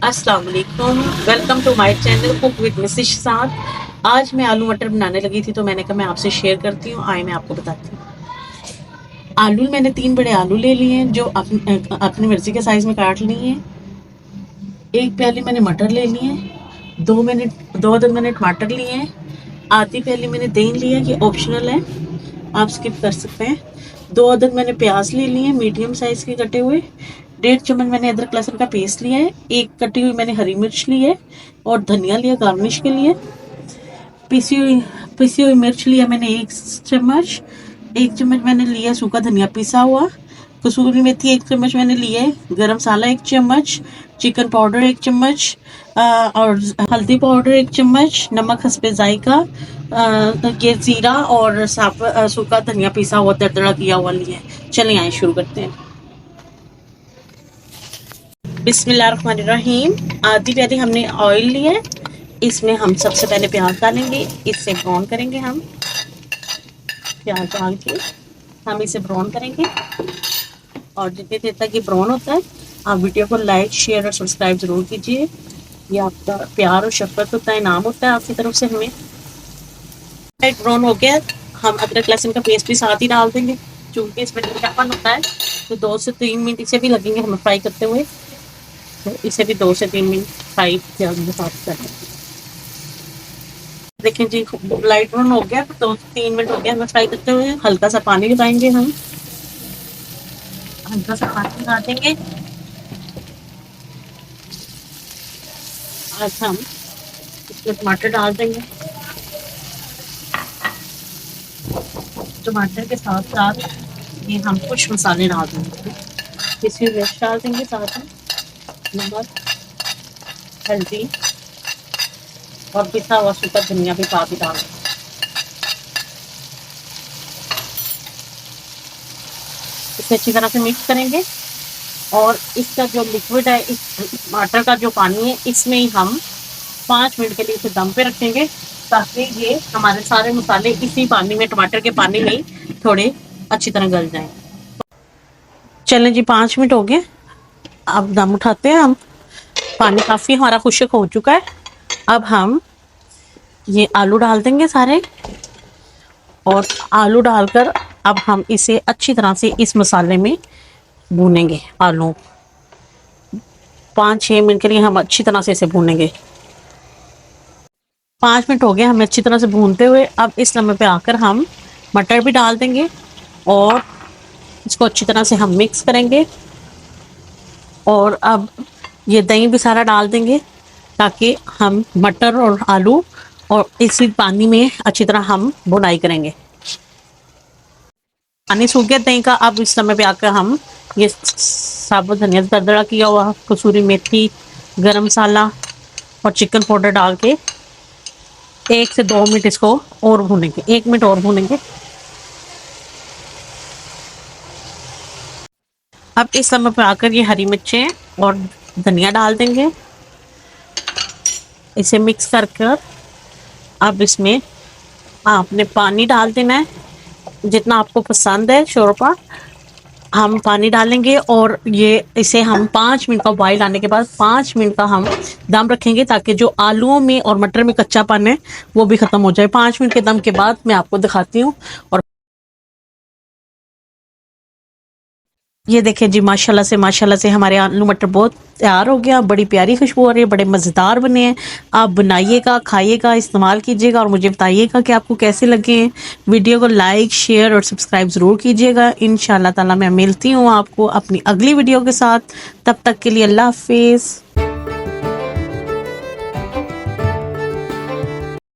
अस्सलाम वालेकुम, welcome to my channel cook with mrs Saad. आज मैं आलू मटर बनाने लगी थी तो मैंने कहा मैं आपसे शेयर करती हूँ। आए मैं आपको बताती हूँ। आलू मैंने 3 बड़े आलू ले लिए हैं जो अपनी मर्जी के साइज में काट लिए हैं। एक प्याली मैंने मटर ले लिए हैं। 2 अदद मैंने टमाटर लिए हैं। आधी प्याली मैंने दही लिया, ये ऑप्शनल है, आप स्किप कर सकते हैं। 2 अदद मैंने प्याज ले लिए हैं मीडियम साइज के कटे हुए। 1.5 चम्मच मैंने अदरक लहसुन का पेस्ट लिया है। एक कटी हुई मैंने हरी मिर्च ली है और धनिया लिया गार्निश के लिए। पिसी हुई पिसी हुई मिर्च लिया मैंने 1 चम्मच। 1 चम्मच मैंने लिया सूखा धनिया पिसा हुआ। कसूरी मेथी 1 चम्मच मैंने लिया है। गरम मसाला 1 चम्मच। चिकन पाउडर 1 चम्मच। और हल्दी पाउडर 1 चम्मच। नमक हस्बे जायका। ये जीरा और सूखा धनिया पिसा हुआ दरदरा किया हुआ लिया है। चलिए आए शुरू करते हैं। बिस्मिल्लाहिर्रहमानिर्रहीम। आधी प्याली हमने ऑयल लिया है। इसमें हम सबसे पहले प्याज डालेंगे, इससे ब्राउन करेंगे। हम प्याज डाल के हम इसे ब्राउन करेंगे और जितनी देर तक ये ब्राउन होता है आप वीडियो को लाइक शेयर और सब्सक्राइब जरूर कीजिए। ये आपका प्यार और शफकत होता है, इनाम होता है आपकी तरफ से हमें। लाइट ब्राउन हो गया, हम अदरक लहसुन का पेस्ट भी साथ ही डाल देंगे क्योंकि इसमें मीठापन होता है। तो 2 से 3 मिनट इसे भी लगेंगे हमें फ्राई करते हुए। तो इसे भी 2 से 3 मिनट फ्राई साथ करना। देखें जी, लाइट ब्राउन हो गया, 2 से 3 मिनट हो गया हमें फ्राई करते हुए। हल्का सा पानी लगाएंगे, हम हल्का सा पानी लगा देंगे। आज हम इसमें टमाटर डाल देंगे। टमाटर के साथ साथ ये हम कुछ मसाले डाल देंगे। इसमें मिर्च डाल देंगे, साथ में नमक, हल्दी और पिसा हुआ सूखा धनिया भी साथ ही डाल देंगे। इसे अच्छी तरह से मिक्स करेंगे और इसका जो लिक्विड है, इस टमाटर का जो पानी है, इसमें ही हम 5 मिनट के लिए इसे दम पे रखेंगे ताकि ये हमारे सारे मसाले इसी पानी में, टमाटर के पानी में ही थोड़े अच्छी तरह गल जाएं। चलें जी, 5 मिनट हो गए, अब दम उठाते हैं हम। पानी काफ़ी हमारा खुश्क हो चुका है। अब हम ये आलू डाल देंगे सारे और आलू डालकर अब हम इसे अच्छी तरह से इस मसाले में भूनेंगे। आलू 5-6 मिनट के लिए हम अच्छी तरह से इसे भूनेंगे। 5 मिनट हो गए हमें अच्छी तरह से भूनते हुए। अब इस समय पे आकर हम मटर भी डाल देंगे और इसको अच्छी तरह से हम मिक्स करेंगे। और अब ये दही भी सारा डाल देंगे ताकि हम मटर और आलू और इसी पानी में अच्छी तरह हम भुनाई करेंगे। पानी सूख गया दही का। अब इस समय पे आकर हम ये साबुत धनिया दरदरा किया हुआ, कसूरी मेथी, गरम मसाला और चिकन पाउडर डाल के 1 से 2 मिनट इसको और भूनेंगे। 1 मिनट और भूनेंगे। अब इस समय पर आकर ये हरी मिर्चें और धनिया डाल देंगे। इसे मिक्स कर कर अब इसमें आपने पानी डाल देना है जितना आपको पसंद है शोरबा। हम पानी डालेंगे और ये इसे हम 5 मिनट का बॉईल आने के बाद 5 मिनट का हम दम रखेंगे ताकि जो आलूओं में और मटर में कच्चापन है वो भी ख़त्म हो जाए। 5 मिनट के दम के बाद मैं आपको दिखाती हूँ। और ये देखें जी, माशाल्लाह से हमारे आलू मटर बहुत तैयार हो गया। बड़ी प्यारी खुशबू आ रही है, बड़े मज़ेदार बने हैं। आप बनाइएगा, खाइएगा, इस्तेमाल कीजिएगा और मुझे बताइएगा कि आपको कैसे लगे हैं। वीडियो को लाइक शेयर और सब्सक्राइब ज़रूर कीजिएगा। इंशाल्लाह ताला मैं मिलती हूँ आपको अपनी अगली वीडियो के साथ। तब तक के लिए अल्लाह हाफिज़।